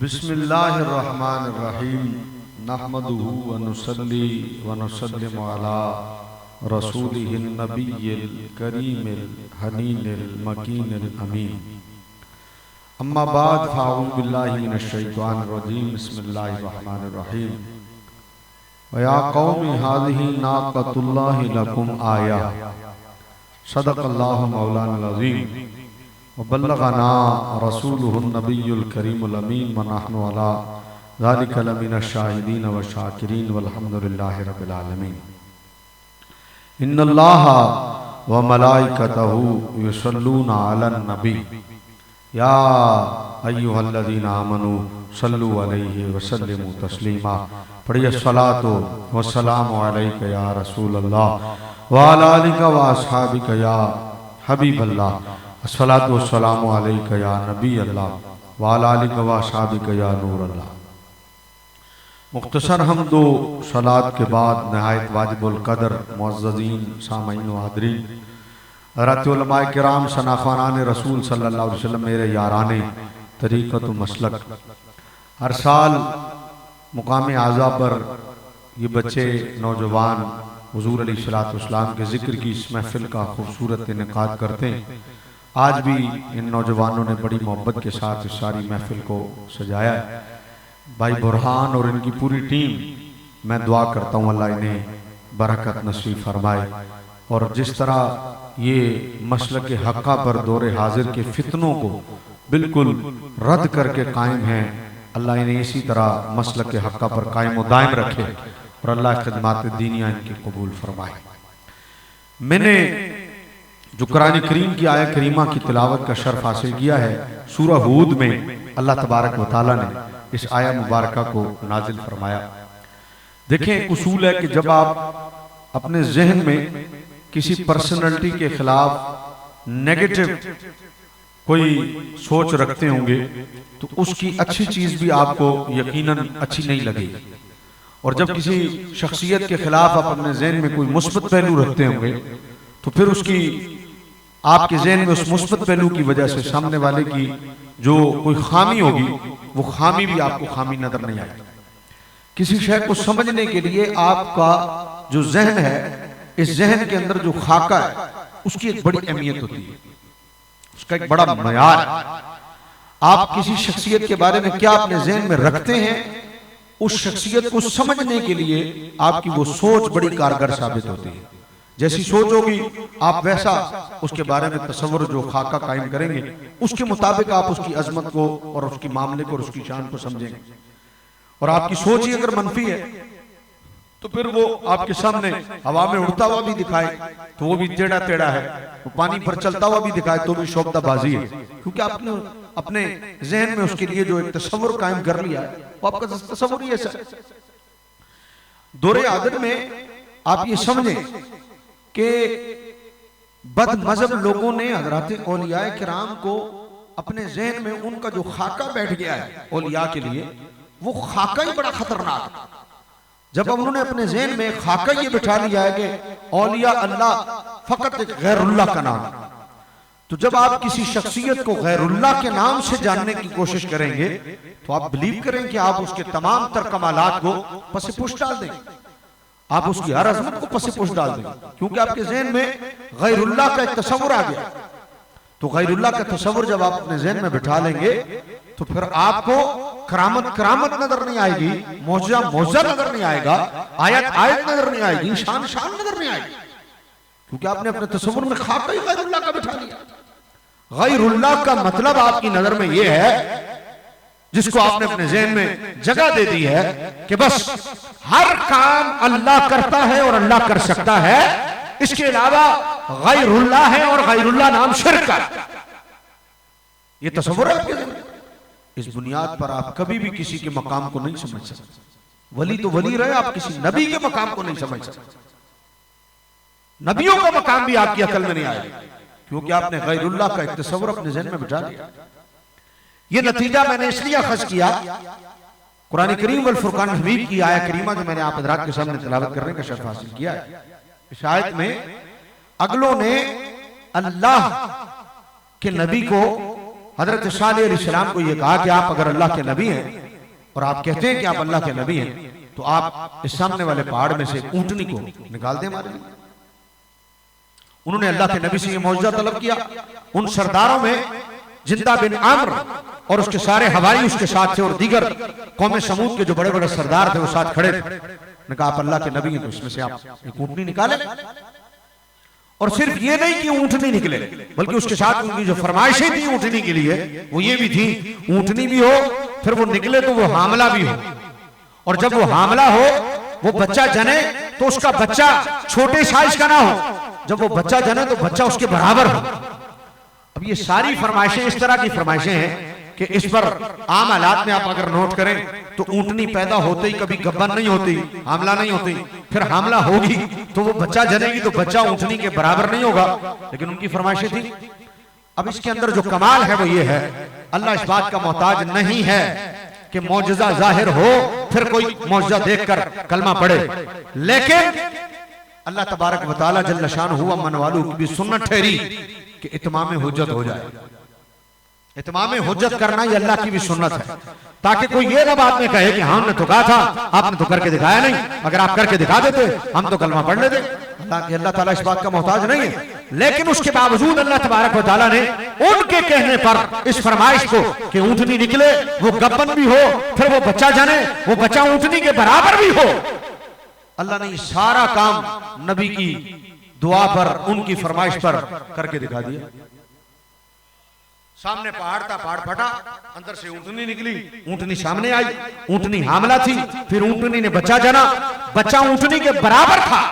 बिस्मिल्लाहिर्रहमानिर्रहीम नहमदुहु व नुसल्ली व नुसल्लिमु अला रसूलिहिन नबिय्यिल करीमिल हनीनिल मकीनिल अमीन। अम्मा बाद फ़अऊज़ु बिल्लाहि मिनश शैतानिर रजीम। बिस्मिल्लाहिर रहमानिर रहीम। व या कौमी हाज़िही नाक़तुल्लाहि लकुम आया। सदक़ल्लाहु मौलाना अज़ीम व बल्लगना रसूलुहुन नबियुल करीमुल अमीन व नहनु अला ज़ालिका लमिनश शाहिदीन व शाकिरीन वल्हम्दुलिल्लाहि रब्बिल आलमीन। इन्नल्लाहा व मलाइकतहु युसल्लूना अलन नबी या अय्युहल्लज़ीना आमनू सल्लु अलैहि व सल्लिमू तस्लीमा। पढ़िए सलातो व सलामु अलैका या रसूलल्लाह व अला आलिका व अस्हाबिका या हबीबल्लाह। अस्सलातु वस्सलामु अलैका या नबी अल्लाह व अला आलिका व अस्हाबिका या नूर अल्लाह। मुख्तसर हम दो सलात के बाद नहायत वाजिबुल कदर मुअज़्ज़ज़ीन सामईन व हाज़रीन हज़रात उलमाए किराम शनाख़वानान रसूल सल्लल्लाहु अलैहि वसल्लम मेरे याराने तरीक़त व मसलक, हर साल मुकाम आज़ा पर ये बच्चे नौजवान हुज़ूर अलैहिस्सलातु वस्सलाम के ज़िक्र की इस महफ़िल का खूबसूरत इनेकाद करते हैं। आज भी इन नौजवानों ने बड़ी मोहब्बत के साथ इस सारी महफ़िल को सजाया है। भाई बुरहान और इनकी पूरी टीम, मैं दुआ करता हूँ अल्लाह इन्हें बरकत नसीब फरमाए और जिस तरह ये मसलक के हक़्क़ा पर दौरे हाजिर के फितनों को बिल्कुल रद्द करके कायम हैं, अल्लाह इन्हें इसी तरह मसलक के हक़्क़ा पर कायम व दायम रखे और अल्लाह खिदमत दीनिया इनकी कबूल फरमाए। मैंने जो कुरान करीम की आयत करीमा की तिलावत का शर्फ हासिल किया है, सूरह हूद में अल्लाह तबारक व तआला ने इस आया मुबारका को नाजिल फरमाया। देखें, उसूल है कि जब आप अपने जहन में किसी पर्सनैलिटी के खिलाफ नेगेटिव कोई सोच रखते होंगे तो उसकी अच्छी चीज भी आपको यकीनन अच्छी नहीं लगेगी, और जब किसी शख्सियत के खिलाफ आप अपने जहन में कोई मुस्बत पहलू रखते होंगे तो फिर उसकी आपके जहन में उस मुस्बत पहलू की वजह से सामने वाले की जो कोई खामी होगी वो खामी भी आपको खामी नजर नहीं आएगी। किसी शय को समझने के लिए आपका जो जहन है, इस जहन के अंदर जो खाका है उसकी एक बड़ी अहमियत होती है, उसका एक बड़ा मयार है। आप किसी शख्सियत के बारे में क्या अपने जहन में रखते हैं, उस शख्सियत को समझने के लिए आपकी वो सोच बड़ी कारगर साबित होती है। जैसी सोच होगी आप वैसा उसके बारे में तसव्वुर जो खाका कायम करेंगे, उसके मुताबिक आप उसकी अजमत को और उसकी मामले को और उसकी शान को समझेंगे। और आपकी सोच ही अगर मनफी है तो फिर वो आपके सामने हवा में उड़ता हुआ भी दिखाए तो वो भी टेढ़ा टेढ़ा है, वो पानी पर चलता हुआ भी दिखाए तो भी शोबदाबाजी है, क्योंकि आपने अपने जहन में उसके लिए जो एक तसव्वुर कायम कर लिया है वो आपका तसव्वुर ही ऐसा। दौरे आदत में आप ये समझें कि बदमज़हब लोगों ने हज़रात औलियाए किराम को अपने ज़हन में उनका जो खाका बैठ गया है औलिया के लिए, वो खाका ही बड़ा खतरनाक है। जब उन्होंने अपने ज़हन में खाका ये बिठा लिया है कि औलिया अल्लाह फकत गैरुल्लाह का नाम, तो जब आप किसी शख्सियत को गैरुल्लाह के नाम से जानने की कोशिश करेंगे तो आप बिलीव करें कि आप उसके तमाम तर कमालात को पसे पुश डाल देंगे, आप उसकी हर अजमत को पसे पुश डाल देंगे, क्योंकि आपके ज़हन में गैरुल्लाह का एक तसव्वुर आ गया। तो गैरुल्लाह का तसव्वुर जब आप अपने ज़हन में बिठा लेंगे तो फिर आपको करामत करामत नजर नहीं आएगी, मौजज़ा मौजज़ा नजर नहीं आएगा, आयत आयत नजर नहीं आएगी, शान शान नजर नहीं आएगी, क्योंकि आपने अपने तसव्वुर में खाका ही गैरुल्लाह का बिठा लिया। गैरुल्लाह का मतलब आपकी नजर में यह है जिसको आपने अपने ज़हन में जगह दे दी है कि बस हर काम अल्लाह करता है और अल्लाह कर सकता है, इसके अलावा गैरुल्लाह है और गैरुल्लाह नाम शिर्क है। ये तसव्वुर है आपके ज़हन में। इस बुनियाद पर आप कभी भी किसी के मकाम को नहीं समझ सकते। वली तो वली रहे, आप किसी नबी के मकाम को नहीं समझ सकते। नबियों का मकाम भी आपकी अकल में नहीं आएगा, क्योंकि आपने गैरुल्लाह का एक तसव्वुर अपने ज़हन में बिठा लिया। ये नतीजा मैंने इसलिए अखज़ किया, कुरान करीम वल फुरकान हमीद की आयत करीमा जो मैंने आप हज़रात के सामने तिलावत करने का शर्फ हासिल किया है, इस आयत में अगलों ने अल्लाह के नबी को हजरत सालेह अलैहिस्सलाम को ये कहा कि आप अगर अल्लाह के नबी हैं और आप कहते हैं कि आप अल्लाह के नबी हैं तो आप इस सामने वाले पहाड़ में से ऊंटनी को निकाल दें हमारे लिए। उन्होंने अल्लाह के नबी से ये मौजूदा तलब किया। उन सरदारों में जिंदा बिन आम्र और उसके सारे हवाई उसके साथ थे और दीगर कौम समूद के जो बड़े बड़े सरदार थे वो साथ खड़े थे। ने कहा आप अल्लाह के नबी हैं तो इसमें से आप एक ऊंटनी निकाले। और सिर्फ ये नहीं कि ऊंटनी निकले बल्कि उसके साथ उनकी जो फरमाइशें थी ऊंटनी के लिए वो ये भी थी ऊंटनी भी हो, फिर वो निकले तो वो हामला भी हो, और जब वो हामला हो वो बच्चा जने तो उसका बच्चा छोटे साइज का ना हो, जब वो बच्चा जने तो बच्चा उसके बराबर हो। अब ये सारी फरमाइशें इस तरह की फरमाइशें हैं कि इस पर आम हालात में आप अगर नोट करें तो ऊंटनी पैदा होते ही कभी गब्बन नहीं होती, हामला नहीं होती, फिर हामला होगी तो वो बच्चा जनेगी तो बच्चा ऊंटनी के बराबर नहीं होगा, लेकिन उनकी फरमाइशें थी। अब इसके अंदर जो कमाल है वो ये है, अल्लाह इस बात का मोहताज नहीं है कि मौजज़ा जाहिर हो फिर कोई मौजज़ा देखकर कलमा पढ़े, लेकिन अल्लाह तबारक व तआला जल्ल शानहु मन वालू की भी सुन्नत ठहरी कि इत्माम हुज्जत हो जाए। इत्माम हुज्जत करना ये अल्लाह की भी सुन्नत है, ताकि कोई ये ना बाद में कहे कि हमने तो कहा था आपने तो करके दिखाया नहीं, अगर आप करके दिखा देते हम तो कलमा पढ़ लेते। अल्लाह ताला इस बात का मोहताज नहीं है, लेकिन उसके बावजूद अल्लाह तबारक व तआला ने उनके कहने पर इस फरमाइश को कि ऊंटनी निकले, वो गब्बन भी हो, फिर वो बच्चा जाने, वो बच्चा ऊंटनी के बराबर भी हो, अल्लाह ने सारा काम नबी की दुआ पर, उनकी फरमाइश पर करके दिखा दिया। सामने पहाड़ था, पहाड़ फटा, अंदर से ऊंटनी निकली, ऊंटनी सामने आई, ऊंटनी हामला थी, फिर ऊंटनी ने बच्चा जना, बच्चा ऊंटनी के बराबर था।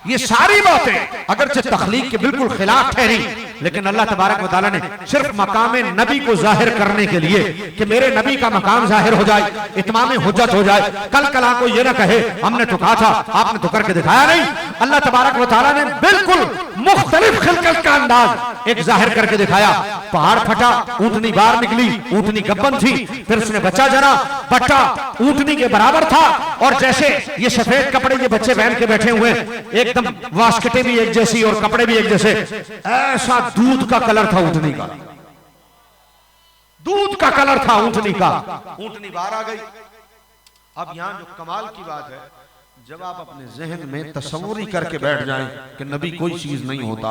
ये सारी बातें अगरचे तख्लीक के बिल्कुल खिलाफ ठहरी, लेकिन अल्लाह तबारक व तआला ने सिर्फ मकाम नबी को जाहिर करने के लिए कि मेरे नबी का मकाम जाहिर हो जाए, इत्माम हुज्जत हो जाए, कल कला को ये ना कहे हमने तो कहा था आपने तो करके दिखाया नहीं। अल्लाह तबारक व तआला ने बिल्कुल मुख्तलिफ खिलकत का अंदाज एक जाहिर करके दिखाया। पहाड़ फटा, ऊंटनी बाहर निकली, ऊंटनी गब्बन थी, फिर उसने बच्चा जना, बच्चा ऊंटनी के बराबर था, और जैसे ये सफेद कपड़े ये बच्चे पहन के बैठे हुए, एकदम वास्कटें भी एक जैसी और कपड़े भी एक जैसे, ऐसा दूध का कलर था ऊंटनी का, दूध का कलर था ऊंटनी का। ऊंटनी बाहर आ गई। अब यहां जो कमाल की बात है, जब आप अपने जहन में तसव्वुर करके बैठ जाएं कि नबी कोई चीज नहीं होता,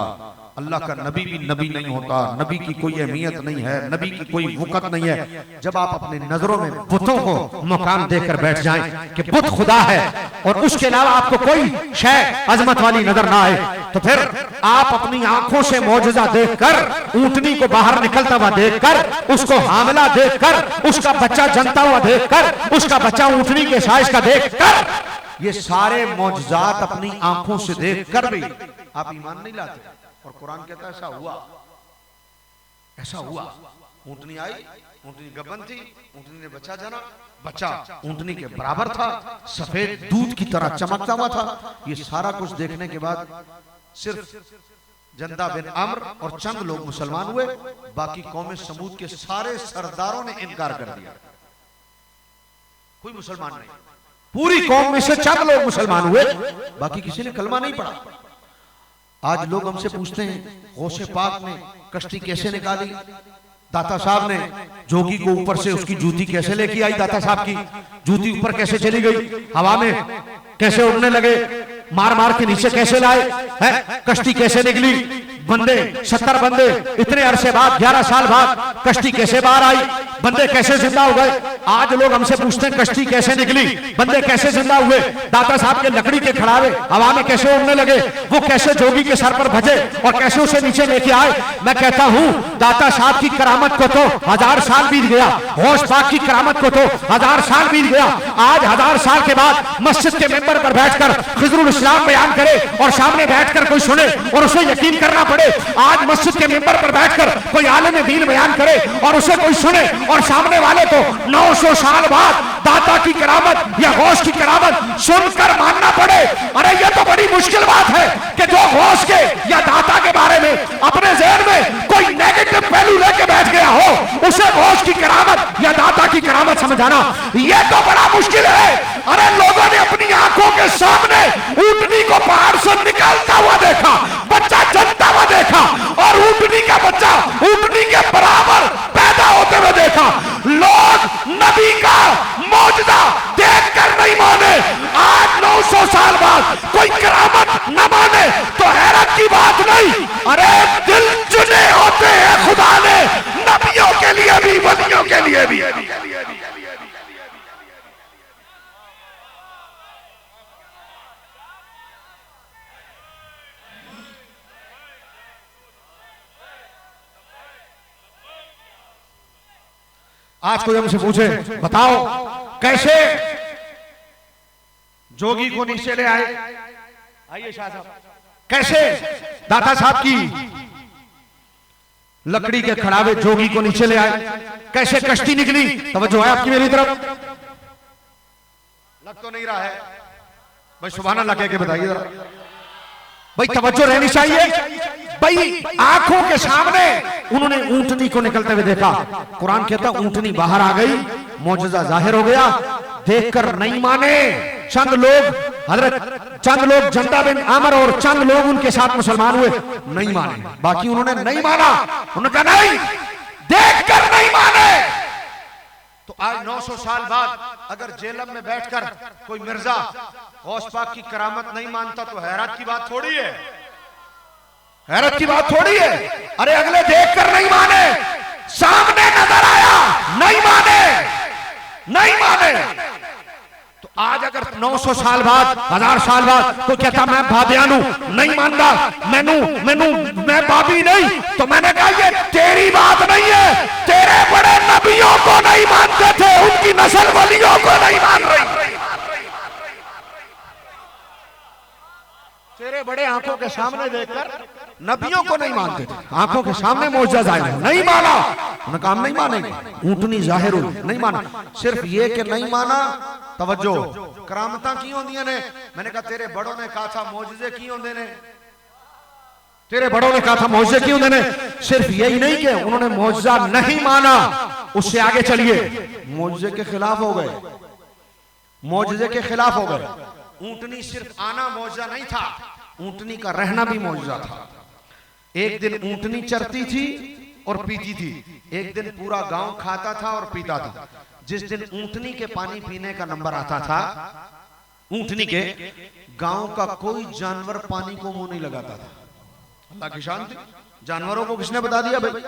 अल्लाह का नबी भी नबी नहीं होता, नबी की कोई अहमियत नहीं है, नबी की कोई वक़्त नहीं है, जब आप अपनी नजरों में बुतों को मुकाम देकर बैठ जाएं कि बुत खुदा है और उसके अलावा आपको कोई शय अजमत वाली नजर ना आए, तो फिर आप अपनी आंखों से मौजज़ा देखकर, ऊंटनी को बाहर निकलता हुआ देखकर, उसको हामला देखकर, उसका बच्चा जनता हुआ देखकर, उसका बच्चा ऊंटनी के साइज का देखकर, ये सारे मौजज़ात अपनी आंखों से देखकर भी आप ईमान नहीं लाते। और कुरान कहता है ऐसा हुआ, ऐसा हुआ। ऊंटनी आई, ऊंटनी गब्बन थी, ऊंटनी ने बच्चा जाना, बच्चा ऊंटनी के बराबर था, सफेद दूध की तरह चमकता हुआ था। ये सारा कुछ देखने के बाद सिर्फ जंदा बिन अम्र और चंद लोग मुसलमान हुए, बाकी कौम समूद के सारे सरदारों ने इनकार कर दिया, कोई मुसलमान नहीं। पूरी कौम में से चंद लोग मुसलमान हुए, बाकी किसी ने कलमा नहीं पढ़ा। आज लोग हमसे पूछते हैं गौसे पाक ने कश्ती कैसे निकाली, दाता साहब ने जोगी को ऊपर से उसकी जूती कैसे लेके आई, दाता साहब की जूती ऊपर कैसे चली गई, हवा में कैसे उड़ने लगे, मार मार के नीचे कैसे लाए, है कश्ती कैसे निकली, बंदे 70 बंदे इतने अरसे बाद 11 साल बाद कश्ती कैसे बाहर आई, बंदे कैसे जिंदा हो गए। आज लोग हमसे पूछते हैं कश्ती कैसे निकली, बंदे कैसे जिंदा हुए, दाता साहब के लकड़ी के खड़ावे हवा में कैसे उड़ने लगे, वो कैसे जोगी के सर पर भजे और कैसे उसे नीचे लेके आए। मैं कहता हूँ दाता साहब की करामत को तो 1000 साल बीत गया, गौस पाक की करामत को तो 1000 साल बीत गया। आज 1000 साल के बाद मस्जिद के मेंबर पर बैठकर खिजरुल इस्लाम बयान करे और सामने बैठकर कोई सुने और उसे यकीन करना पड़े। आज मस्जिद के मेंबर पर बैठकर कोई आलिम दीन बयान करे और उसे कोई सुने और सामने वाले को 900 साल बाद दाता की करामत या गौस की करामत सुनकर मानना पड़े। अरे ये तो बड़ी मुश्किल बात है कि जो गौस के या दाता के बारे में अपने ज़हन में कोई नेगेटिव पहलू लेके बैठ गया हो, उसे गौस की करामत या दाता की करामत समझाना ये तो बड़ा मुश्किल है। अरे लोगों ने अपनी आंखों के सामने ऊंटनी को पहाड़ से निकालता हुआ देखा, बच्चा जलता हुआ देखा और ऊँटनी का बच्चा ऊँटनी के बराबर पैदा होते हुए देखा। लोग नबी का मौजज़ा देखकर नहीं माने। आज 900 साल बाद कोई करामत न माने तो हैरत की बात नहीं। अरे दिल चुने होते हैं खुदा ने, नबियों के लिए भी वलियों के लिए भी। आज कोई हमसे पूछे बताओ कैसे जोगी को नीचे ले आए, आइए शाह साहब, कैसे दाता साहब की लकड़ी के खड़ावे जोगी को नीचे ले आए, कैसे कश्ती निकली। तवज्जो है आपकी मेरी तरफ? लग तो नहीं रहा है भाई, सुभान अल्लाह कह के बताइए जरा भाई, तवज्जो रहनी चाहिए भाई। आंखों के सामने उन्होंने ऊंटनी को निकलते हुए देखा। कुरान कहता ऊंटनी बाहर आ गई, मौजज़ा जाहिर हो गया। देखकर नहीं माने चंद लोग जंदा बिन आमर और चंद लोग उनके साथ मुसलमान हुए, नहीं माने। बाकी उन्होंने नहीं माना, उन्होंने कहा नहीं, देखकर नहीं माने। तो आज 900 साल बाद अगर जेलम में बैठकर कोई मिर्जा गौस पाक की करामत नहीं मानता तो हैरत की बात थोड़ी है, हैरत की बात थोड़ी है। अरे अगले देखकर नहीं माने, सामने नजर आया नहीं माने, नहीं माने। तो आज अगर 900 साल बाद 1000 साल बाद तो कहता मैं बाबियान हूं, नहीं मानता, मैं बाबी नहीं, तो मैंने कहा ये तेरी बात नहीं है। तेरे बड़े नबियों को नहीं मानते थे, उनकी नस्ल वलियों को नहीं मान रही। तेरे बड़े आंखों के सामने देखकर नबियों को नहीं मानते थे, आंखों के सामने मौजज़ा जाहिर नहीं माना। उन्होंने कहा नहीं मानेंगे, ऊंटनी जाहिर हुई, नहीं माना। सिर्फ ये कि नहीं माना, तवज्जो करामतां की होंदियां ने। मैंने कहा तेरे बड़ों ने कहा था मौजज़े की होंदे ने, तेरे बड़ों ने कहा था मौजज़े की होंदे ने। सिर्फ यही नहीं कि उन्होंने मौजज़ा नहीं माना, उससे आगे चलिए मौजज़े के खिलाफ हो गए, मौजज़े के खिलाफ हो गए। ऊंटनी सिर्फ आना मौजज़ा नहीं था, ऊंटनी का रहना भी मौजज़ा था। एक दिन ऊंटनी चरती थी और पीती थी, एक दिन पूरा गांव खाता था और पीता था। जिस दिन ऊंटनी के पानी पीने का नंबर आता था, ऊंटनी के, गांव का कोई जानवर पानी को मुंह नहीं लगाता था। अल्लाह की शान थी। जानवरों को किसने बता दिया भाई,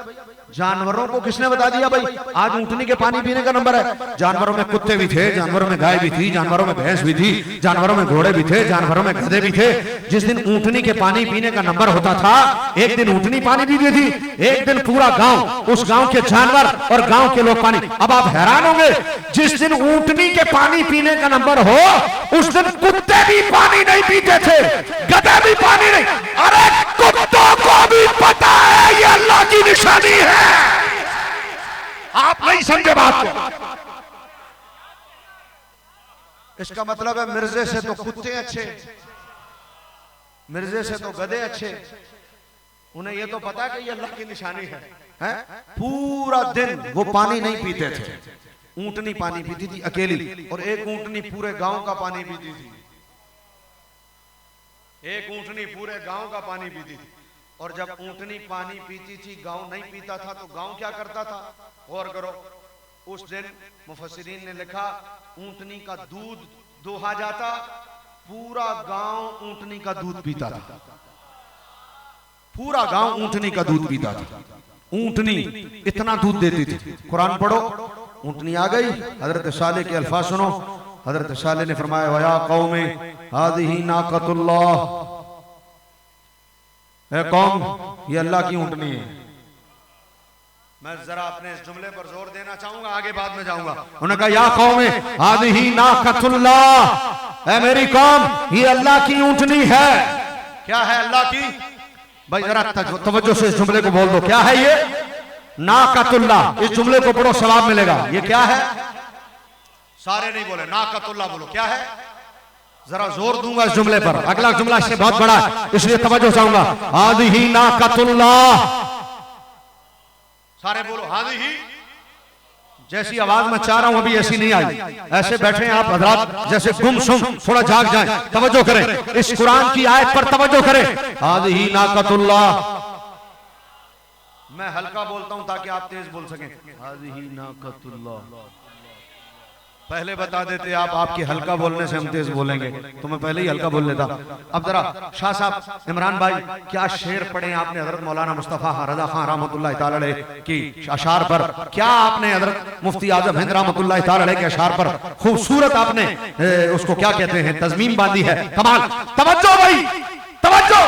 जानवरों को किसने बता दिया भाई आज ऊंटनी के पानी पीने का नंबर है। जानवरों में कुत्ते भी थे, जानवरों में गाय भी थी, जानवरों में भैंस भी थी, जानवरों में घोड़े भी थे, जानवरों में गधे भी थे। जिस दिन ऊंटनी के पानी पीने का नंबर होता था, एक दिन ऊंटनी पानी पीती थी, एक दिन पूरा गांव, उस गांव के जानवर और गांव के लोग पानी। अब आप हैरान होंगे, जिस दिन ऊंटनी के पानी पीने का नंबर हो उस दिन कुत्ते भी पानी नहीं पीते थे, गधे भी पानी नहीं। अरे कुत्तों को भी पता है ये अल्लाह की निशानी है, आप नहीं समझे बात को। इसका मतलब है मिर्जे से तो कुत्ते अच्छे, मिर्जे से तो गधे अच्छे। उन्हें ये तो पता है कि ये अल्लाह की निशानी है? पूरा दिन वो पानी नहीं पीते थे। ऊंटनी पानी पीती थी अकेली, और एक ऊंटनी पूरे गांव का पानी पीती थी, एक ऊंटनी पूरे गांव का पानी पीती थी। और जब ऊंटनी पानी पीती थी, गांव नहीं पीता था, तो गांव क्या करता था? गौर करो, उस दिन मुफस्सिरीन ने लिखा ऊंटनी का दूध दोहा जाता, पूरा गांव ऊंटनी का दूध पीता था, पूरा गांव ऊंटनी का दूध पीता था। ऊंटनी इतना दूध देती थी। कुरान पढ़ो, ऊंटनी आ गई, हजरत साले के अल्फाज सुनो। हजरत साले ने फरमाया वया कौमे हादिही नाकतुल्लाह, ए कौम ये अल्लाह की ऊंटनी है। मैं जरा अपने इस जुमले पर जोर देना चाहूंगा, आगे बाद में जाऊंगा। उन्होंने कहा या कौमे हादिही नाकतुल्लाह, ए मेरी कौम ये अल्लाह की ऊंटनी है। क्या है अल्लाह की? भाई जरा तवज्जो से इस जुमले को बोल दो, क्या है ये? नाकतुल्लाह। इस जुमले को पढ़ो, सवाब मिलेगा। ये क्या है? सारे नहीं बोले, नाकतुल्लाह बोलो। क्या है? जरा जोर दूंगा इस जुमले पर, अगला जुमला इससे बहुत बड़ा है, इसलिए तवज्जो चाहूंगा। हादिही नाकतुल्लाह, सारे बोलो हादिही। जैसी आवाज मैं चाह रहा हूं अभी ऐसी नहीं आई। ऐसे बैठे हैं आप हजरात जैसे गुमसुम, थोड़ा जाग जाएं, तवज्जो करें, इस कुरान की आयत पर तवज्जो करें। हाज़िही नाक़तुल्लाह, मैं हल्का बोलता हूं ताकि आप तेज बोल सकें। हाज़िही नाक़तुल्लाह, पहले बता देते आप, आपके हल्का बोलने से हम तेज बोलेंगे, तो मैं पहले ही हल्का बोल लेता। अब जरा शाह साहब, इमरान भाई, क्या शेर पढ़े आपने हजरत मौलाना मुस्तफा रजा खान रहमतुल्लाह तआला अलैह की अशार पर, क्या आपने हजरत मुफ्ती आजम हिंद रहमतुल्लाह तआला अलैह के अशार पर खूबसूरत आपने उसको क्या कहते हैं तज़मीम बांधी है, कमाल। तवज्जो भाई, तवज्जो।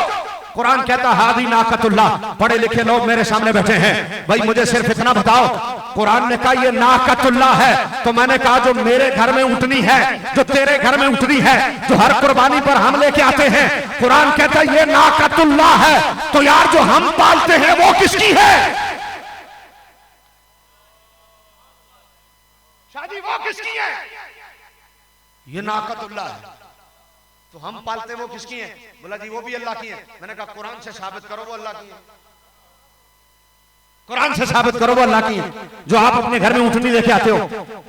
कुरान कहता हादी नाकतुल्लाह, पढ़े लिखे लोग मेरे सामने बैठे हैं भाई, मुझे सिर्फ इतना बताओ, कुरान ने कहा ये नाकतुल्लाह है, तो मैंने कहा जो मेरे घर में ऊँटनी है, जो तेरे घर में ऊँटनी है, जो हर कुर्बानी पर हम लेके आते हैं, कुरान कहता ये नाकतुल्लाह है, तो यार जो हम पालते हैं वो किसकी है? शादी वो किसकी है? ये नाकतुल्लाह है, तो हम पालते वो किसकी हैं? बोला जी वो भी अल्लाह की है। मैंने कहा कुरान से साबित करो वो अल्लाह की है, कुरान से साबित करो वो अल्लाह की है। जो आप अपने घर में ऊँटनी लेके आते हो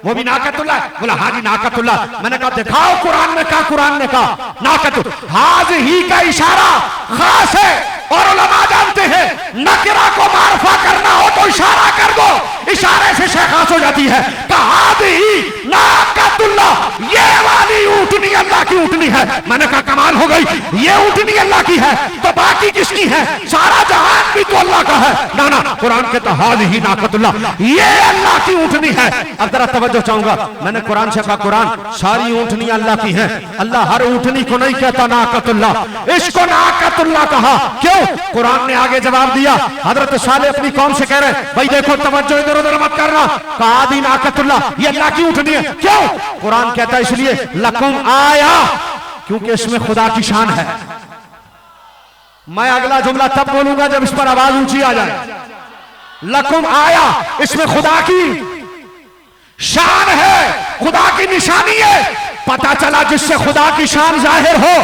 वो भी नाकतुल्लाह है? बोला हाँ जी नाकतुल्लाह। मैंने कहा दिखाओ कुरान में कहा, कुरान ने कहा नाकतुल्लाह। हाज़िही का इशारा खास है और उलमा जानते हैं नकरा को मारफा करना हो तो इशारा कर दो, इशारे से शय खास हो जाती है। कहा हाज़िही नाकतुल्लाह, ये वाली ऊँटनी अल्लाह की ऊँटनी है। मैंने कहा कमाल हो गई, ये ऊँटनी अल्लाह की है तो बाकी किसकी है? सारा जहान भी तो अल्लाह का है। ना ना, कुरान कहता हाज़िही नाकतुल्लाह, ये अल्लाह की ऊँटनी है। अब जरा तवज्जो चाहूंगा, मैंने कुरान से कहा कुरान सारी ऊँटनियां अल्लाह की हैं, अल्लाह हर ऊँटनी को नहीं कहता नाकतुल्लाह, इसको नाकतुल्लाह कहा। क्यों? कुरान ने आगे जवाब दिया, हजरत साले अपनी कौम से कह रहे भाई देखो तवज्जो इधर उधर मत करना, कहा दी नाकतुल्लाह, ये अल्लाह की ऊँटनी है। क्यों? कुरान कहता इसलिए लकुम आया, क्योंकि इसमें खुदा की शान है। मैं अगला जुमला तब बोलूंगा जब इस पर आवाज ऊंची आ जाए। लकुम आया, इसमें खुदा की शान है, खुदा की निशानी है। पता चला जिससे खुदा की शान जाहिर हो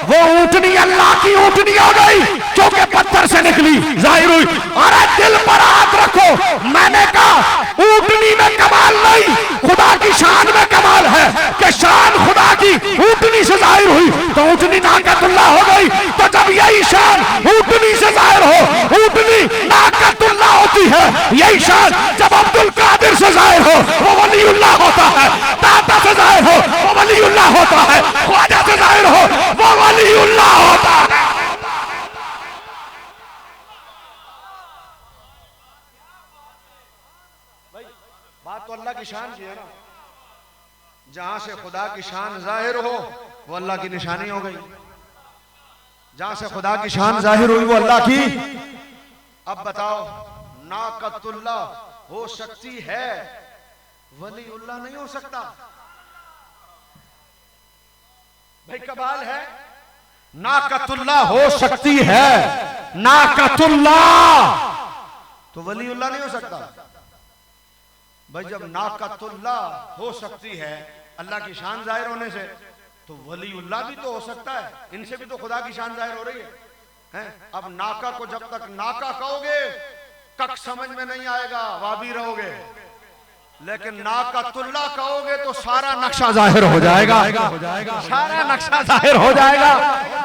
वो ऊँटनी अल्लाह की ऊँटनी हो गई, क्योंकि पत्थर से निकली जाहिर हुई। अरे दिल पर हाथ रखो, मैंने कहा ऊँटनी में कमाल नहीं, खुदा की शान में कमाल है कि शान खुदा की ऊँटनी से जाहिर हुई तो ऊँटनी नाकतुल्लाह हो गई। तो जब यही शान ऊँटनी से जाहिर हो ऊँटनी नाकतुल्लाह होती है, यही शान जब अब्दुल कादिर से जाहिर हो वो वलीउल्लाह होता है, दाता से जाहिर हो वो वलीउल्लाह होता है, ख्वाजा से जाहिर हो वो वलीउल्लाह होता है। भाई बात तो अल्लाह की शान की है ना, जहां से खुदा की शान जाहिर हो वो अल्लाह की निशानी हो गई, जहां से खुदा की शान जाहिर हुई वो अल्लाह की। अब बताओ नाकतुल्लाह हो सकती है, वलीउल्लाह नहीं हो सकता? भाई कमाल है, नाकतुल्लाह हो सकती है, नाकतुल्लाह तो वलीउल्लाह नहीं हो सकता। भाई जब नाकतुल्लाह हो सकती है अल्लाह की शान जाहिर होने से, तो वलीउल्लाह भी तो हो सकता है, इनसे भी तो खुदा की शान जाहिर हो रही है। अब नाका को जब तक नाका कहोगे कक समझ में नहीं आएगा, वाबी रहोगे, लेकिन नाकतुल्लाह कहोगे तो सारा नक्शा जाहिर हो जाएगा, सारा नक्शा जाहिर हो जाएगा।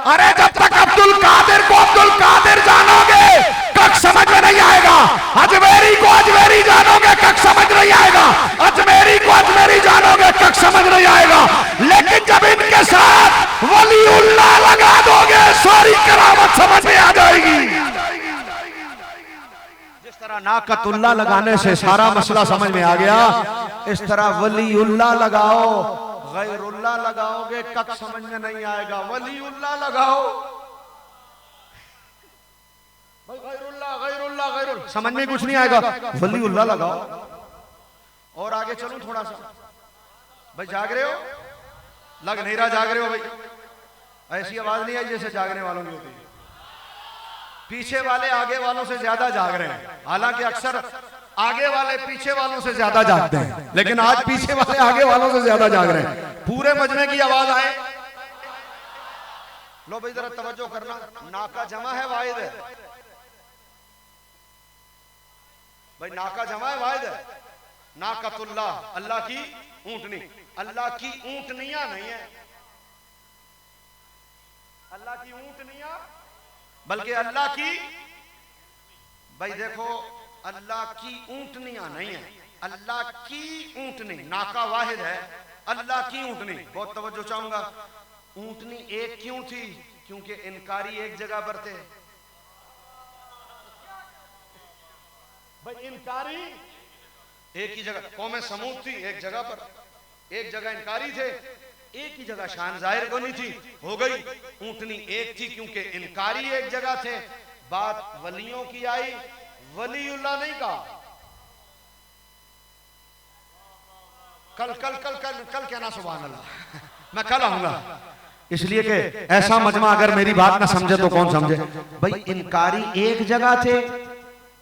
अरे जब तक अब्दुल कादिर को अब्दुल कादिर जानोगे कक समझ में नहीं आएगा, अजमेरी को अजमेरी जानोगे कक समझ नहीं आएगा, अजमेरी को अजमेरी जानोगे कक समझ नहीं आएगा। लेकिन जब इनके साथ वलीउल्लाह लगा दोगे सारी करामत समझ में आ जाएगी। जिस तरह नाकतुल्लाह लगाने से सारा मसला समझ में आ गया, इस तरह वलीउल्लाह लगाओ, गैरुल्लाह लगाओगे कक समझ में नहीं आएगा। वलीउल्लाह लगाओ, गैरुल्लाह गैरुल्लाह गैरुल्लाह समझ में कुछ नहीं आएगा, वलीउल्लाह लगाओ। और आगे चलूं थोड़ा सा, भाई जाग रहे हो? लग नहीं रहा जाग रहे हो भाई, ऐसी आवाज नहीं आई जैसे जागने वालों की होती है। पीछे वाले आगे वालों से ज्यादा जाग रहे हैं, हालांकि अक्सर आगे वाले पीछे वालों से ज्यादा जागते हैं, लेकिन आज पीछे वाले आगे वालों से ज्यादा जाग रहे हैं। पूरे मजमे की आवाज आए। लो भाई जरा तवज्जो करना, नाका जमा है वाहिद है? भाई नाका जमा है वाहिद है? नाकतुल्लाह, अल्लाह की ऊंटनी। अल्लाह की ऊंटनियां नहीं है, अल्लाह की ऊंटनियां, बल्कि अल्लाह की, भाई देखो, अल्लाह की ऊंटनियां नहीं है, अल्लाह की ऊंटनी। नाका वाहिद है, अल्लाह की ऊंटनी। बहुत तवज्जो चाहूंगा। ऊंटनी एक क्यों थी? क्योंकि इनकारी एक जगह पर थे। भाई इनकारी एक ही जगह, कौम समूद थी एक जगह पर, एक जगह इनकारी थे, एक ही जगह शान जाहिर होनी थी, हो गई। ऊंटनी एक थी क्योंकि इनकारी एक जगह थे। बात वलियों की आई, वलीउल्लाह नहीं कहा। कल कल कल कल कल कहना सुभान अल्लाह, मैं कल आऊंगा, इसलिए कि ऐसा मजमा अगर मेरी बात ना समझे तो कौन समझे। भाई इनकारी एक जगह थे,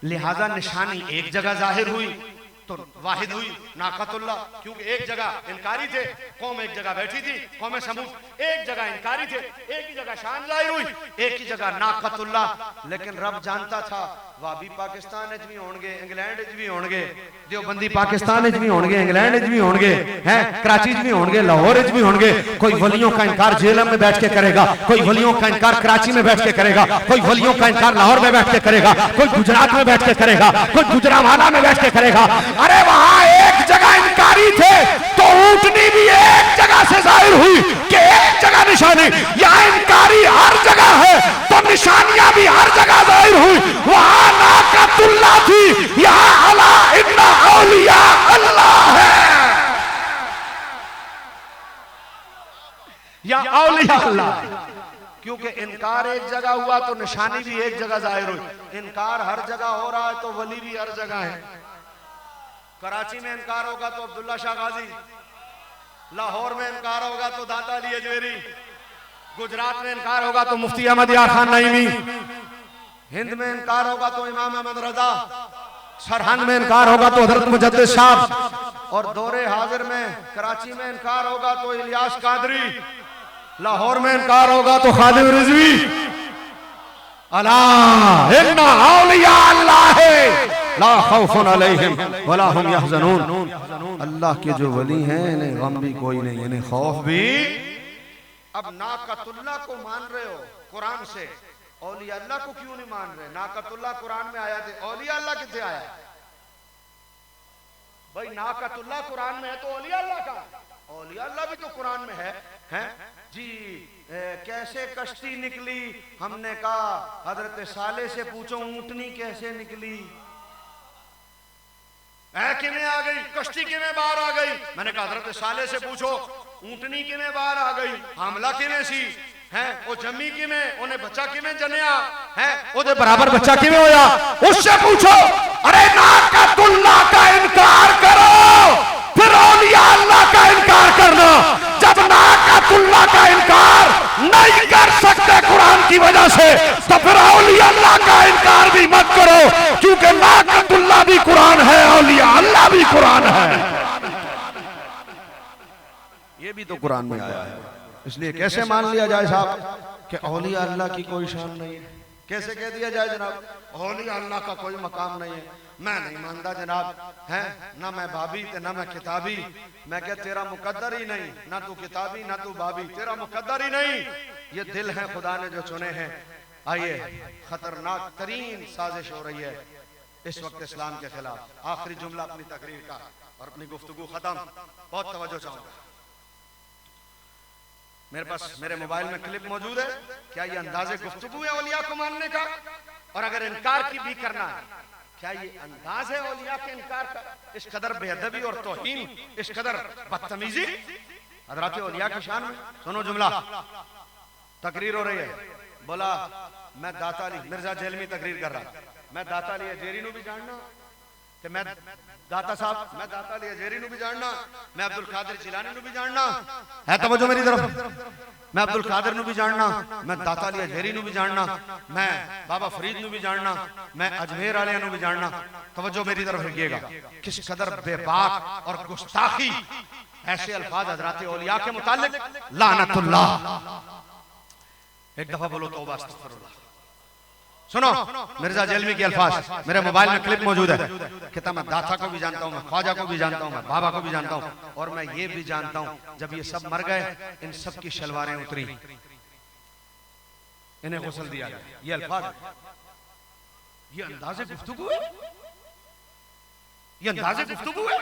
लिहाजा निशानी एक जगह जाहिर हुई तो वाहिद हुई नाकतुल्लाह, क्योंकि एक जगह इनकारी थे, कौम एक जगह बैठी थी, कौम समूद एक जगह इनकारी थे, एक ही जगह शान जाहिर हुई, एक ही जगह नाकतुल्लाह। लेकिन रब जानता था वाबी पाकिस्तान च भी होंगे, इंग्लैंड च भी होंगे, देवबंदी पाकिस्तान च भी होंगे, इंग्लैंड च भी होंगे, हैं कराची च भी होंगे, लाहौर च भी होंगे। कोई वलियों का इनकार जेलम में बैठ के करेगा, कोई वलियों का इनकार कराची में बैठ के करेगा, कोई वलियों का इनकार लाहौर में बैठ के करेगा, कोई गुजरात में बैठ के करेगा, कोई गुजरावाला में बैठ के करेगा। अरे वहां एक जगह इनकारी थे तो ऊंटनी भी एक जगह से जाहिर हुई कि एक जगह निशानी। यहाँ इनकारी हर जगह है तो निशानियां भी हर जगह जाहिर हुई। वहां नाकतुल्लाह थी, यहाँ अला इन्ना औलिया अल्लाह है, या औलिया अल्लाह। क्योंकि इनकार एक जगह हुआ तो निशानी भी एक जगह जाहिर हुई। इनकार हर जगह हो रहा है तो वली भी हर जगह है। कराची में इनकार होगा तो अब्दुल्ला शाह गाजी, लाहौर में इनकार होगा तो दाता अली अजमेरी, गुजरात में इनकार होगा तो मुफ्ती अहमद यार खान नईमी, हिंद में इनकार होगा तो इमाम अहमद रजा, सरहंद में इनकार होगा तो हजरत मुजद्दिद साहब, और दौरे हाजिर में कराची में इनकार होगा तो इलियास कादरी, लाहौर में इनकार होगा तो खादिम रिजवी। अला इन्ना औलिया अल्लाह है ला खौफुन अलैहिम वला हुम यहज़नून। अल्लाह के जो वली हैं इन्हें गम भी कोई नहीं, इन्हें खौफ भी। अब नाकतुल्लाह को मान रहे हो कुरान से, औलिया अल्लाह को क्यों नहीं मान रहे? नाकतुल्लाह कुरान में आया थे, औलिया अल्लाह कितने आया? भाई नाकतुल्लाह कुरान में है तो औलिया अल्लाह का, औलिया अल्लाह भी तो कुरान में है जी। कैसे कश्ती निकली? हमने कहा हजरत साले से पूछो ऊंटनी कैसे निकली, किमें आ गई, कश्ती किमें बाहर आ गई? मैंने कहा हजरत साले से पूछो ऊंटनी किमें बाहर आ गई, हमला किमें सी है, वो जमी किमें, उन्हें बच्चा किमें जनिया है, ओदे बराबर बच्चा किमें होया, उससे पूछो। अरे नाकतुल्लाह का इनकार करो फिर औलिया अल्लाह का इनकार करना। जब नाकतुल्लाह का इनकार नहीं कर सकते कुरान की वजह से तो फिर औलिया अल्लाह का इनकार भी मत करो, क्योंकि नाकतुल्लाह भी कुरान है, औलिया अल्लाह भी कुरान है, ये भी तो कुरान में आया है। इसलिए कैसे मान लिया जाए साहब कि औलिया अल्लाह की कोई शान नहीं है? कैसे कह दिया जाए जनाब औलिया अल्लाह का कोई मकाम नहीं है? मैं नहीं मानता जनाब, है ना मैं भाभी थे ना मैं किताबी। मैं क्या तेरा मुकद्दर ही नहीं, ना तू किताबी ना तू भाभी, तेरा मुकद्दर ही नहीं। ये दिल है खुदा ने जो चुने हैं। आइए, खतरनाक तरीन साजिश हो रही है इस वक्त इस्लाम के खिलाफ। आखिरी जुमला अपनी तकरीर का और अपनी गुफ्तगू खत्म। बहुत तवज्जो चाहूंगा, मेरे पास मेरे मोबाइल में क्लिप मौजूद है। क्या ये अंदाजे गुफ्तगू है औलिया को मानने का? और अगर इनकार की भी करना है, क्या ये अंदाज है औलिया के इनकार का? इस कदर बेअदबी और तौहीन, इस कदर बदतमीजी हजरत औलिया की शान में। सुनो जुमला, तकरीर हो रही है। बोला मैं दाता अली मिर्जा जेलमी तकरीर कर रहा, मैं दाता अली अजेरी नू भी जानना, कि मैं दाता साहब, मैं दाता अली अजेरी नू भी जानना, मैं अब्दुल कादिर जिलानी नू भी जानना है, तवज्जो मेरी तरफ, मैं अब्दुल कादिर नू भी जानना, मैं दाता अली अजेरी नू भी जानना, मैं बाबा फरीद नू भी जानना, मैं अजमेर वाले नू भी जानना। तवज्जो मेरी तरफ रखिएगा, किस कदर बेबाक और गुस्ताखी ऐसे अल्फाज हजरत औलिया के मुताल्लिक। लानतुल्लाह, एक दफा बोलो तौबा अस्तगफिरुल्लाह। सुनो मिर्जा जेलवी के अल्फाज, मेरे मोबाइल में क्लिप मौजूद है। कहता मैं दाता को भी जानता हूँ, मैं ख्वाजा को भी जानता हूँ, मैं बाबा को भी जानता हूँ, और मैं ये भी जानता हूँ जब ये सब मर गए इन सब की शलवारें उतरी, इन्हें गुस्ल दिया गया। ये अल्फाज, ये अंदाजे गुफ्तगू है, ये अंदाजे गुफ्तगू है।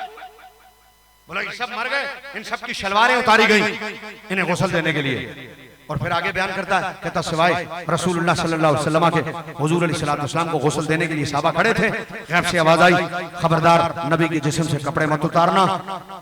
बोला ये सब मर गए, इन सब की शलवारें उतारी गई इन्हें गुस्ल देने के लिए। और फिर आगे बयान करता है, कहता सिवाय रसूलुल्लाह सल्लल्लाहु अलैहि वसल्लम के हुजूर अलैहिस्सलाम को गुस्ल देने के लिए साहबा खड़े थे। गैब से आवाज आई, खबरदार नबी के जिस्म से कपड़े मत उतारना,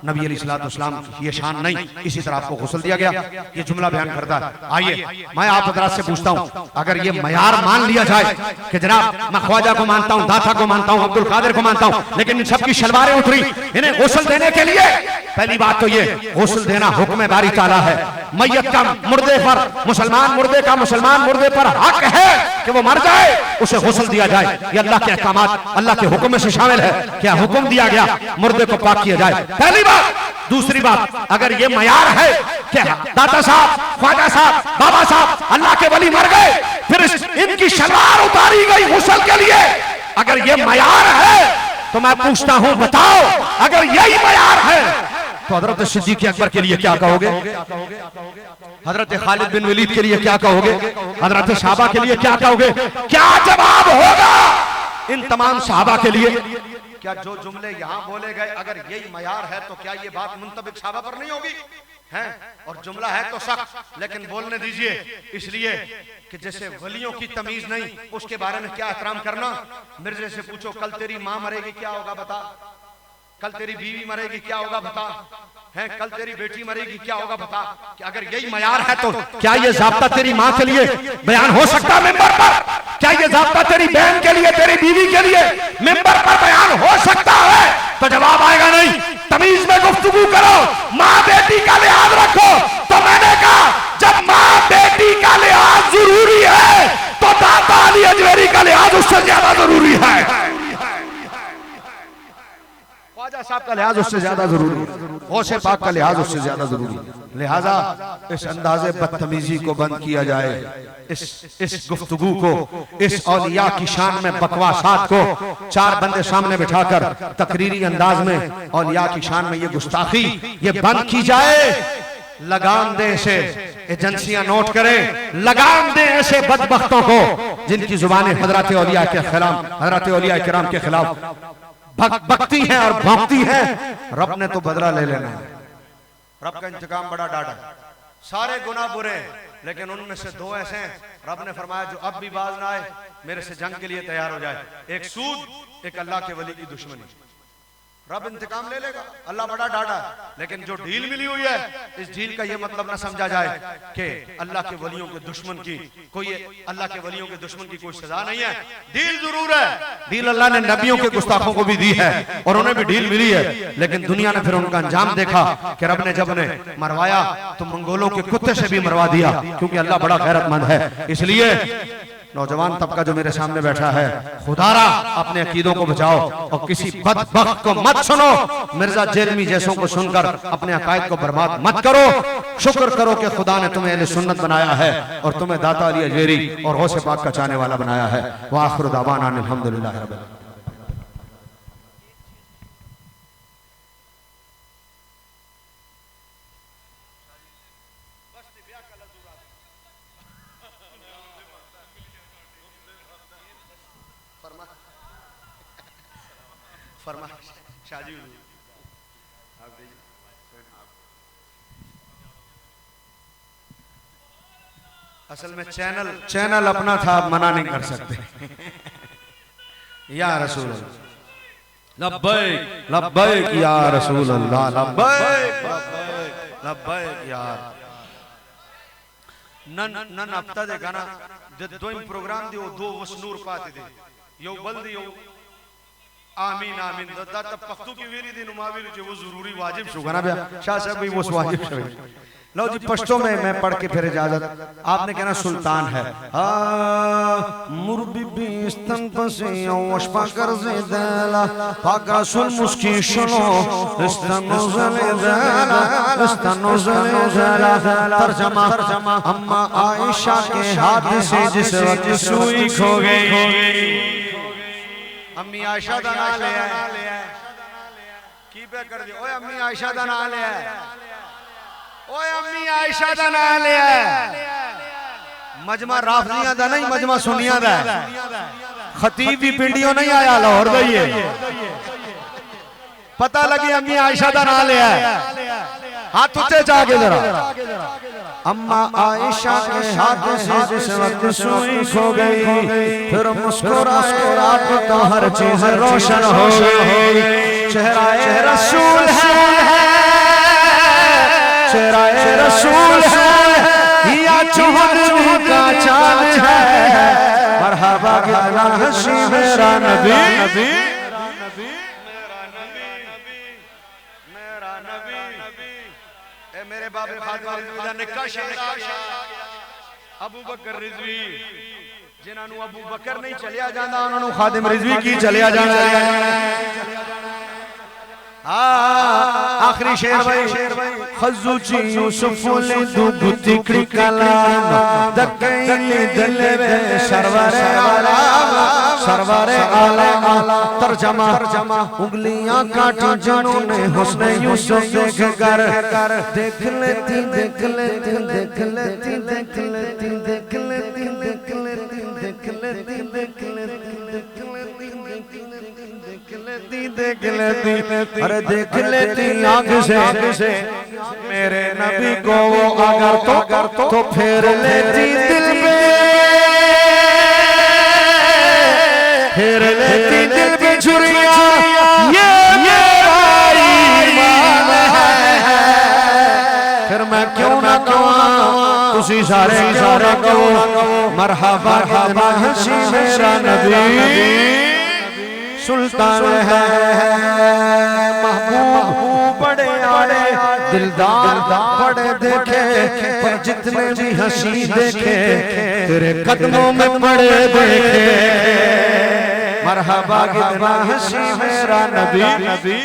नबी अलैहिस्सलाम की ये शान नहीं। इसी तरह आपको गुस्ल दिया गया। ये जुमला बयान करता है। आइए मैं आप हजरात से पूछता हूँ, अगर ये मयार मान लिया जाए कि जनाब मैं ख्वाजा को मानता हूँ, दाता को मानता हूँ, अब्दुल कादिर को मानता हूँ, लेकिन इन सबकी शलवारें उतरी इन्हें गुस्ल देने के लिए, पहली बात तो ये गुस्ल देना हुक्म बारी ताला है। मैयत का मुर्दे पर, मुसलमान मुर्दे का मुसलमान मुर्दे पर हक है कि वो मर जाए, उसे गुस्ल दिया जाए। ये अल्लाह के अहकामात, अल्लाह के हुक्म में से शामिल है। क्या हुक्म दिया गया, मुर्दे को पाक किया जाए, पहली बात। दूसरी बात, अगर ये मयार है कि दाता साहब, ख्वाजा साहब, बाबा साहब, अल्लाह के वली मर गए, फिर इनकी शलवार उतारी गई गुस्ल के लिए, अगर ये मयार है तो मैं पूछता हूं, बताओ अगर यही मयार है तो हजरत सिद्दीक़ अकबर के लिए क्या कहोगे, हजरत खालिद बिन वलीद के लिए क्या कहोगे, हजरत सहाबा के लिए क्या कहोगे? क्या जवाब होगा इन तमाम सहाबा के लिए? क्या जो जुमले यहाँ बोले गए अगर यही मयार है तो क्या ये बात मुंतबिक सहाबा पर नहीं होगी? हैं? और जुमला है तो सख्त, लेकिन बोलने दीजिए, इसलिए कि जैसे वलियों की तमीज नहीं, उसके बारे में क्या एहतराम करना। मिर्जे से पूछो कल तेरी माँ मरेगी क्या होगा बता, कल तेरी बीवी मरेगी क्या होगा बता, है कल तेरी बेटी मरेगी क्या होगा बता। कि अगर यही मयार है तो क्या ये ज़ाब्ता तेरी माँ के लिए बयान हो सकता मिंबर पर? क्या ये ज़ाब्ता तेरी बहन के लिए, तेरी बीवी के लिए मिंबर पर बयान हो सकता है? तो जवाब आएगा नहीं। तमीज में गुफ्तगू करो, माँ बेटी का लिहाज रखो। तो मैंने कहा जब माँ बेटी का लिहाज जरूरी है तो दाता अली अजमेरी का लिहाज उससे ज्यादा जरूरी है, ख्वाजा साहब का लिहाज उससे ज्यादा जरूरी है, गौसे पाक का लिहाज उससे ज्यादा जरूरी है। लिहाजा इस अंदाजे बदतमीजी को बंद किया जाए, इस गुफ्तगू को, इस औलिया की शान में बकवासात को चार बंदे सामने बिठाकर तकरीरी अंदाज में औलिया की शान में ये गुस्ताखी ये बंद की जाए। लगाम दे इसे, एजेंसियां नोट करें, लगाम दे ऐसे बदबख्तों को जिनकी जुबानें हजरत औलिया के खिलाफ, हजरत औलिया किराम के खिलाफ बकती हैं और भौंकती हैं। रब ने तो बदला ले लेना है, रब का इंतकाम बड़ा डाढ़ा, सारे गुनाह बुरे, लेकिन उनमें से दो ऐसे हैं रब ने फरमाया जो अब भी बाज ना आए मेरे से जंग के लिए तैयार हो जाए। एक सूद, एक अल्लाह के वली की दुश्मनी। रब इंतकाम ले लेगा, अल्लाह बड़ा डाढ़ा है, लेकिन जो डील मिली हुई है इस डील का ये मतलब ना समझा जाए कि अल्लाह के वलियों के दुश्मन की कोई, अल्लाह के वलियों के दुश्मन की कोई सजा नहीं है। डील जरूर है, डील अल्लाह ने नबियों के गुस्ताखों को भी दी है और उन्हें भी डील मिली है, लेकिन दुनिया ने फिर उनका अंजाम देखा कि रब ने जब उन्हें मरवाया तो मंगोलों के कुत्ते से भी मरवा दिया, क्योंकि अल्लाह बड़ा गैरतमंद है। इसलिए नौजवान तबका जो मेरे सामने बैठा है, खुदारा अपने अकीदों को बचाओ और किसी बदबख्त को मत सुनो, मिर्जा जेलमी जैसों को सुनकर अपने अकायद को बर्बाद मत करो। शुक्र करो कि खुदा ने तुम्हें अहले सुन्नत बनाया है और तुम्हें दाता अली अजमेरी और गौसे पाक का चाहने वाला बनाया है। व आखिर दावाना अल्हम्दुलिल्लाह रब्बिल आलमीन। फरमा शाजी असल में चैनल अपना था, आप मना नहीं कर सकते। या रसूल अल्लाह लब्बैक लब्बैक या रसूल अल्लाह लब्बैक लब्बैक या नन हफ्ता दे गाना जब दो प्रोग्राम दियो दो वसनूर पाते दे यो बल दियो आमीन आमीन दा तब पख्तू की वेरी दिन उमाविर जो वो जरूरी वाजिब शुगना बया शाह साहब भी वो वाजिब शवे लो जी पश्तो में मैं पढ़ के फिर इजाजत। आपने कहना सुल्तान है मुरबी स्तन पसे वशपा करजे दला पाका सुन मुस्की शनो स्तनो जले दला स्तनो जले दला तर्जमा अम्मा आयशा के हाथ से जिस वक्त सुई खो गई। अम्मी आयशा दा नाम ले आए की पे कर दियो। ओए अम्मी आयशा दा नाम ले आए। ओए अम्मी आयशा दा नाम ले आए। मजमा राफजियां दा नहीं मजमा सुनियां दा। खतीब भी पिंडियों नहीं आया लाहौर दा ही है। पता लगी अम्मी आयशा दा नाम ले आए। हाथ ऊंचे जाके जरा। अम्मा आयशा के हाथ से जिस वक्त सुई खो गई फिर मुस्कुराए तो हर चीज रोशन हो गई। चेहरा रसूल है, चेहरा रसूल है या चौहदी का चांद है। मरहबा गिला हसी मेरा नबी, मेरा नबी। ए मेरे बाबे खादिम रिजवी दा निक्का शेर अबू बकर रिजवी जिन्हां अबू बकर नहीं चलिया जांदा उन्हां नूं खादिम रिजवी की चलिया जाना है। आखिरी शेर भाई खजुची यूसुफ ले दू गुतिकड़ी कलाम दकैली दिल में सरवरे आलम, सरवरे आलम। तर्जमा उंगलियां काटी जिन्होंने हुस्न यूसुफ देख कर देख लेती देख लेती देख लेती देख लेती देख लेती देख लेती देख लेती देख लेती देख लेती अरे देख लेती आंख से मेरे नबी को वो अगर तो फेर लेती दिल पे, फेर लेती दिल पे छुरिया। ये ईमान है फिर मैं क्यों ना कहूं तुसी सारे कहो मरहबा हसी मेरा नबी सुल्तान है। महबूब बड़े आड़े दिलदार बड़े देखे पर जितने भी हंसी देखे तेरे कदमों में बड़े देखे। मरहबा गिला हसी मेरा नबी।